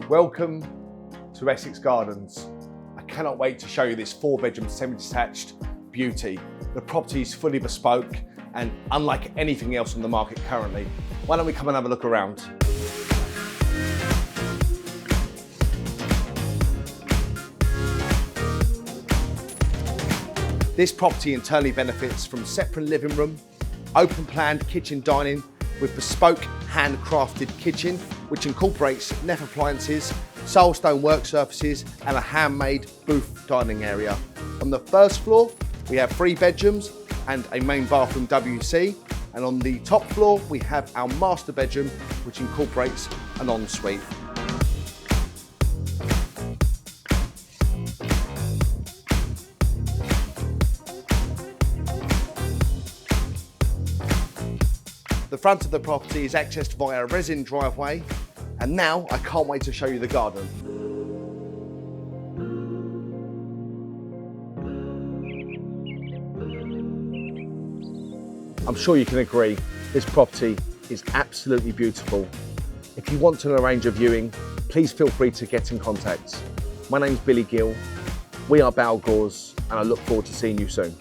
Welcome to Essex Gardens. I cannot wait to show you this 4-bedroom semi-detached beauty. The property is fully bespoke and unlike anything else on the market currently. Why don't we come and have a look around? This property internally benefits from separate living room, open planned kitchen dining with bespoke handcrafted kitchen, which incorporates NEF appliances, SILESTONE work surfaces, and a handmade booth dining area. On the first floor, we have 3 bedrooms and a main bathroom WC. And on the top floor, we have our master bedroom, which incorporates an ensuite. The front of the property is accessed via a resin driveway, and now I can't wait to show you the garden. I'm sure you can agree, this property is absolutely beautiful. If you want to arrange a viewing, please feel free to get in contact. My name's Billy Gill, we are Balgores, and I look forward to seeing you soon.